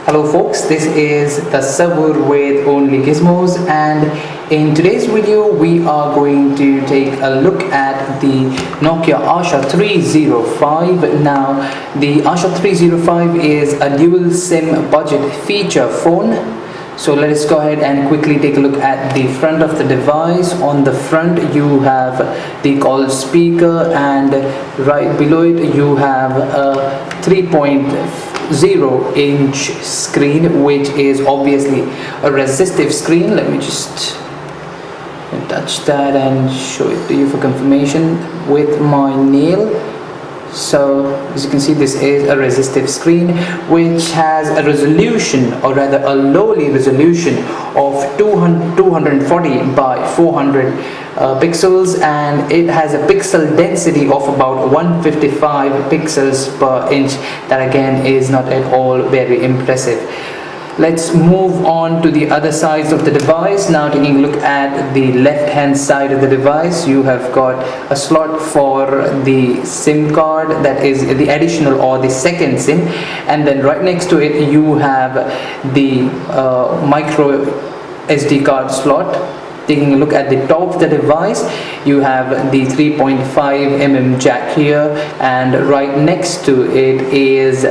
Hello folks, this is the server with only gizmos, and in today's video we are going to take a look at the Nokia Asha 305. Now the Asha 305 is a dual SIM budget feature phone. So let us go ahead and quickly take a look at the front of the device. On the front you have the call speaker, and right below it you have a 3.0-inch screen, which is obviously a resistive screen. Let me just touch that and show it to you for confirmation with my nail. So as you can see, this is a resistive screen which has a resolution, or rather a lowly resolution, of 240 by 400 pixels, and it has a pixel density of about 155 pixels per inch. That again is not at all very impressive. Let's move on to the other sides of the device. Now taking a look at the left hand side of the device, you have got a slot for the SIM card, that is the additional or the second SIM, and then right next to it you have the micro SD card slot. Taking a look at the top of the device, you have the 3.5mm jack here, and right next to it is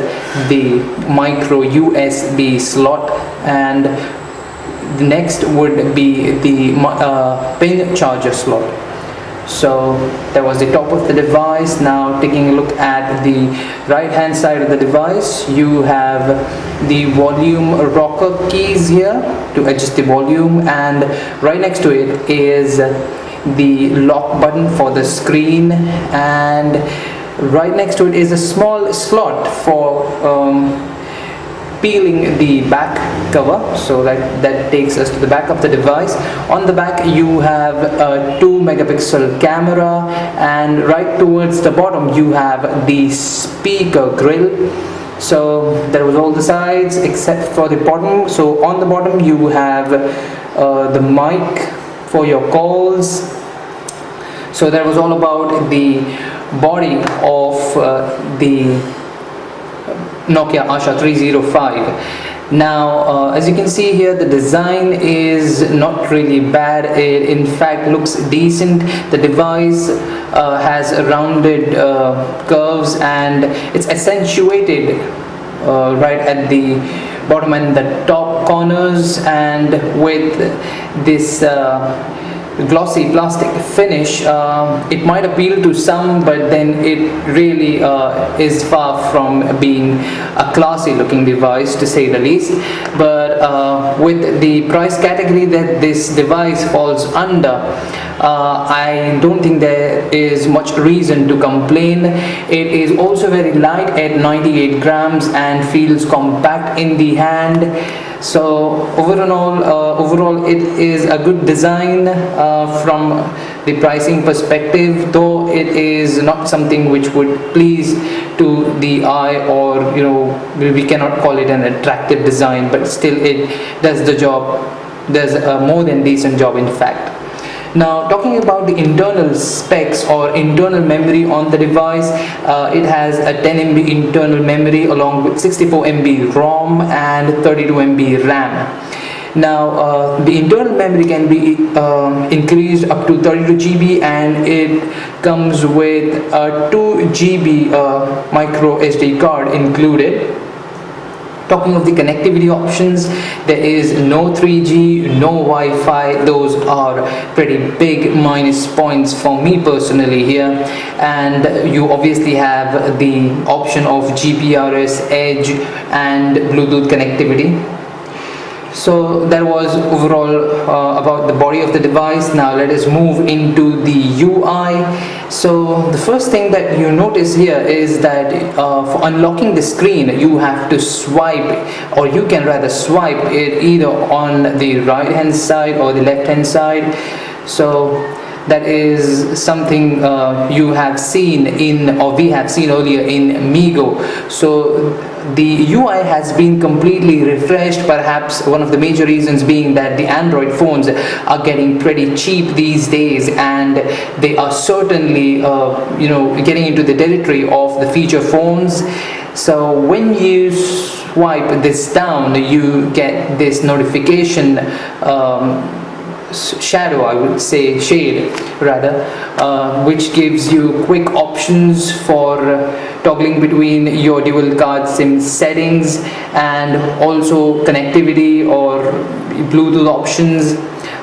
the micro USB slot, and the next would be the pin charger slot. So that was the top of the device. Now taking a look at the right hand side of the device, you have the volume rocker keys here to adjust the volume, and right next to it is the lock button for the screen, and right next to it is a small slot for peeling the back cover. So that takes us to the back of the device. On the back you have a 2-megapixel camera, and right towards the bottom you have the speaker grill. So there was all the sides except for the bottom. So on the bottom you have the mic for your calls. So that was all about the body of the Nokia Asha 305. Now as you can see here, the design is not really bad. It in fact looks decent. The device has rounded curves, and it's accentuated right at the bottom and the top corners, and with this glossy plastic finish, it might appeal to some, but then it really is far from being a classy looking device, to say the least. But with the price category that this device falls under, I don't think there is much reason to complain. It is also very light at 98 grams and feels compact in the hand. So overall it is a good design from the pricing perspective, though it is not something which would please to the eye, or we cannot call it an attractive design, but still it does the job. Does a more than decent job in fact. Now talking about the internal specs or internal memory on the device, it has a 10 MB internal memory along with 64 MB ROM and 32 MB RAM. Now the internal memory can be increased up to 32 GB, and it comes with a 2 GB micro SD card included. Talking of the connectivity options, there is no 3G, no Wi-Fi. Those are pretty big minus points for me personally here. And you obviously have the option of GPRS, Edge and Bluetooth connectivity. So that was overall about the body of the device. Now let us move into the UI. So the first thing that you notice here is that for unlocking the screen you have to swipe, or you can rather swipe it either on the right hand side or the left hand side. So that is something you have seen in, or we have seen earlier in Migo. So the UI has been completely refreshed, perhaps one of the major reasons being that the Android phones are getting pretty cheap these days, and they are certainly getting into the territory of the feature phones. So when swipe this down, you get this notification shadow, I would say shade rather, which gives you quick options for toggling between your dual card SIM settings, and also connectivity or Bluetooth options,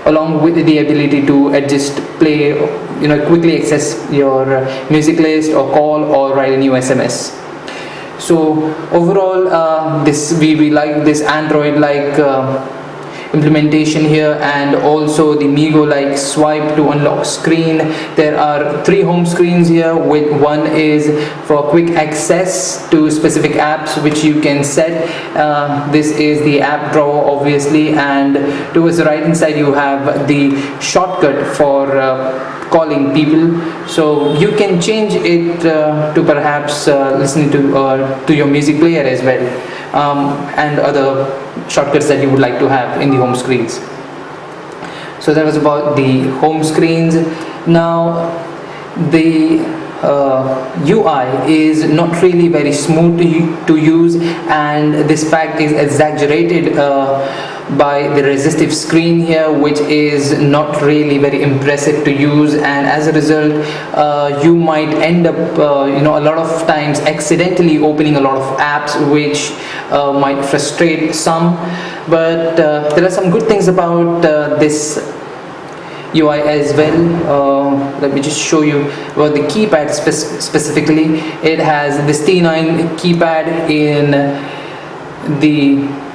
along with the ability to adjust play, quickly access your music list or call or write a new SMS. So overall, we like this Android like implementation here, and also the Migo like swipe to unlock screen. There are 3 home screens here, with one is for quick access to specific apps which you can set. This is the app drawer obviously, and towards the right hand side you have the shortcut for calling people, so you can change it to perhaps listening to your music player as well, and other shortcuts that you would like to have in the home screens. So that was about the home screens. Now the UI is not really very smooth to use, and this fact is exaggerated by the resistive screen here, which is not really very impressive to use, and as a result you might end up a lot of times accidentally opening a lot of apps, which might frustrate some. But there are some good things about this UI as well. Let me just show you about the keypad specifically. It has this T9 keypad in the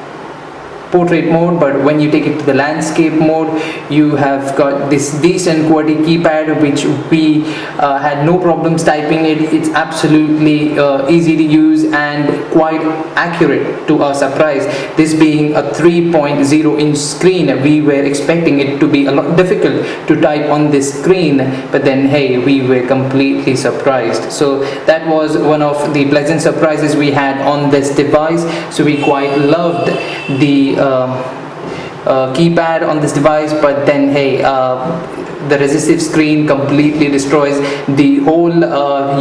portrait mode, but when you take it to the landscape mode, you have got this decent QWERTY keypad, which we had no problems typing it. It's absolutely easy to use and quite accurate to our surprise. This being a 3.0 inch screen, we were expecting it to be a lot difficult to type on this screen, but then hey, we were completely surprised. So that was one of the pleasant surprises we had on this device. So we quite loved the keypad on this device, but then hey, the resistive screen completely destroys the whole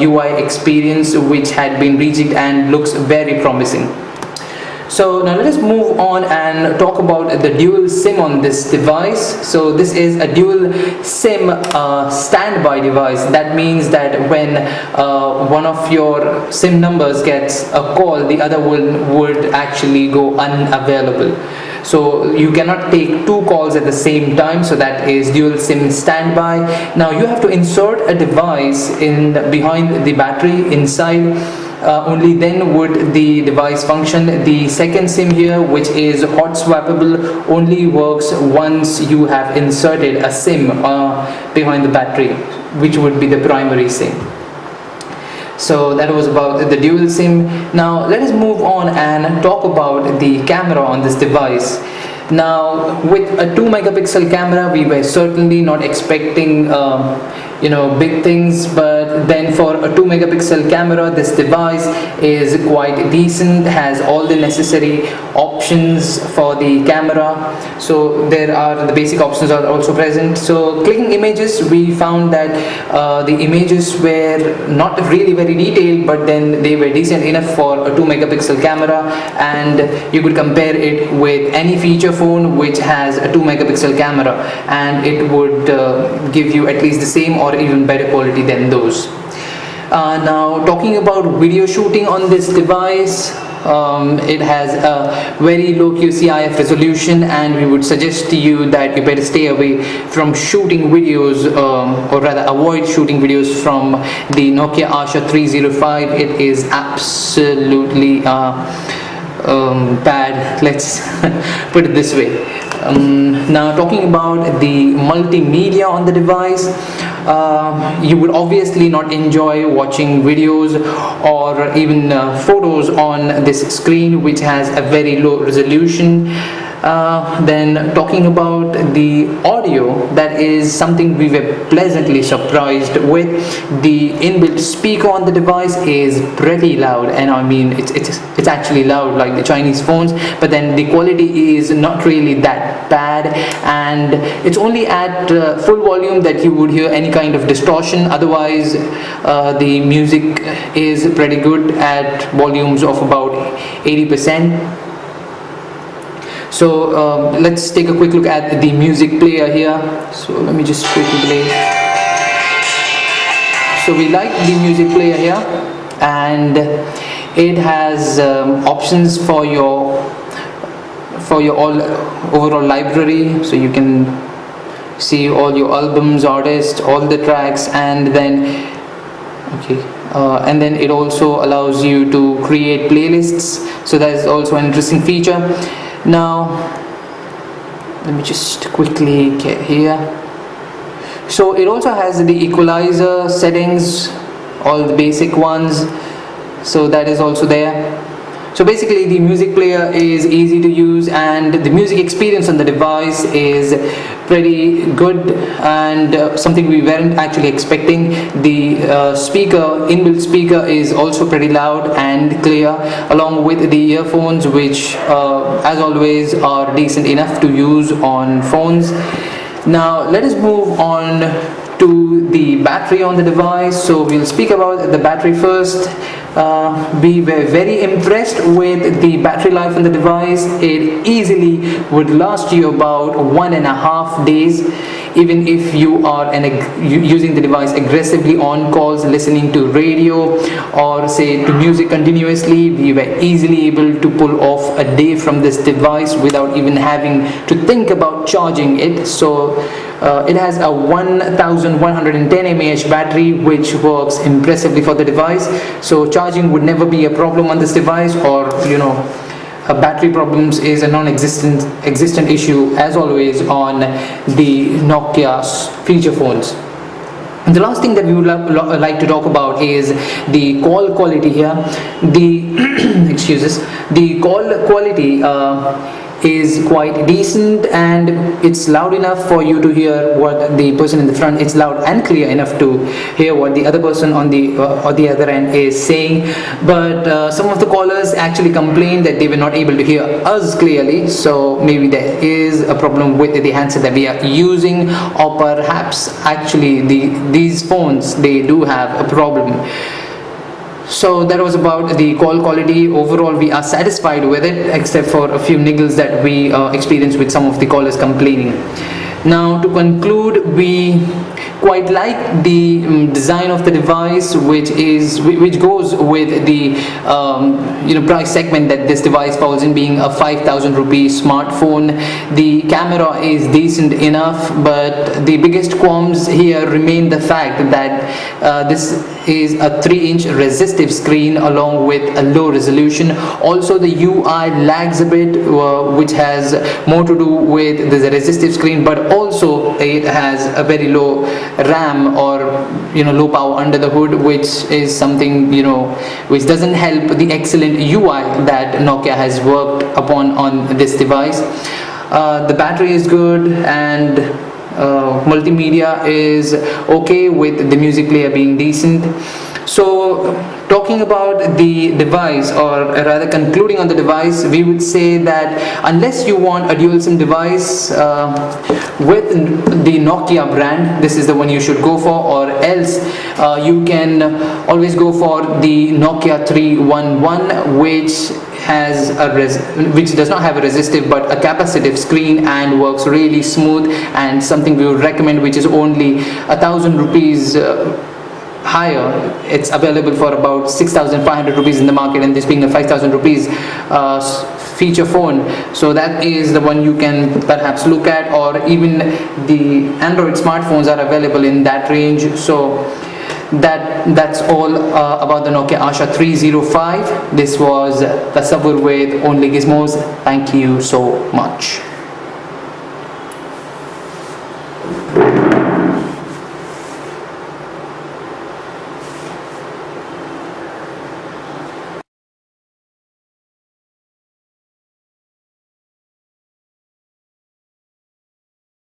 UI experience, which had been rejigged and looks very promising. So now let us move on and talk about the dual SIM on this device. So this is a dual SIM standby device. That means that when one of your SIM numbers gets a call, the other one would actually go unavailable. So you cannot take 2 calls at the same time, so that is dual SIM standby. Now you have to insert a device in behind the battery inside. Only then would the device function. The second SIM here, which is hot swappable, only works once you have inserted a SIM behind the battery, which would be the primary SIM. So that was about the dual SIM. Now let us move on and talk about the camera on this device. Now with a 2 megapixel camera, we were certainly not expecting big things, but then for a 2 megapixel camera, this device is quite decent, has all the necessary options for the camera. So there are the basic options are also present. So clicking images, we found that the images were not really very detailed, but then they were decent enough for a 2 megapixel camera, and you could compare it with any feature phone which has a 2 megapixel camera, and it would give you at least the same or even better quality than those. Now talking about video shooting on this device, it has a very low QCIF resolution, and we would suggest to you that you better stay away from shooting videos, or rather avoid shooting videos from the Nokia Asha 305. It is absolutely bad, let's put it this way. Now talking about the multimedia on the device, you would obviously not enjoy watching videos or even photos on this screen, which has a very low resolution. Then talking about the audio, that is something we were pleasantly surprised with. The inbuilt speaker on the device is pretty loud, and I mean it's actually loud like the Chinese phones, but then the quality is not really that bad, and it's only at full volume that you would hear any kind of distortion. Otherwise the music is pretty good at volumes of about 80%. So let's take a quick look at the music player here. So let me just quickly play. So we like the music player here, and it has options for your all overall library, so you can see all your albums, artists, all the tracks, and then and then it also allows you to create playlists, so that is also an interesting feature. Now let me just quickly get here. So it also has the equalizer settings, all the basic ones, so that is also there. So basically the music player is easy to use, and the music experience on the device is pretty good, and something we weren't actually expecting. The inbuilt speaker is also pretty loud and clear, along with the earphones, which as always are decent enough to use on phones. Now let us move on to the battery on the device. So we'll speak about the battery first. We were very impressed with the battery life on the device. It easily would last you about 1.5 days, even if you are using the device aggressively on calls, listening to radio or say to music continuously. We were easily able to pull off a day from this device without even having to think about charging it. So it has a 1110 mAh battery, which works impressively for the device. So charging would never be a problem on this device, or battery problems is a non-existent issue as always on the Nokia feature phones. And the last thing that we would like to talk about is the call quality here. The the call quality is quite decent, and it's loud enough for you to hear what the person in the front, it's loud and clear enough to hear what the other person on the other end is saying. But some of the callers actually complained that they were not able to hear us clearly, so maybe there is a problem with the handset that we are using, or perhaps actually these phones, they do have a problem. So that was about the call quality. Overall we are satisfied with it, except for a few niggles that we experienced with some of the callers complaining. Now to conclude, we quite like the design of the device, which goes with the price segment that this device falls in, being a 5,000 rupee smartphone. The camera is decent enough, but the biggest qualms here remain the fact that this is a 3-inch resistive screen along with a low resolution. Also the UI lags a bit, which has more to do with the resistive screen, but also it has a very low RAM, or low power under the hood, which is something which doesn't help the excellent UI that Nokia has worked upon on this device. The battery is good, and multimedia is okay, with the music player being decent. So talking about the device, or rather concluding on the device, we would say that unless you want a dual SIM device with the Nokia brand, this is the one you should go for, or else you can always go for the Nokia 311, which does not have a resistive but a capacitive screen and works really smooth, and something we would recommend, which is only 1,000 rupees higher. It's available for about 6,500 rupees in the market, and this being a 5,000 rupees feature phone, so that is the one you can perhaps look at, or even the Android smartphones are available in that range. So that's all about the Nokia Asha 305. This was Tasavvur with Only Gizmos. Thank you so much.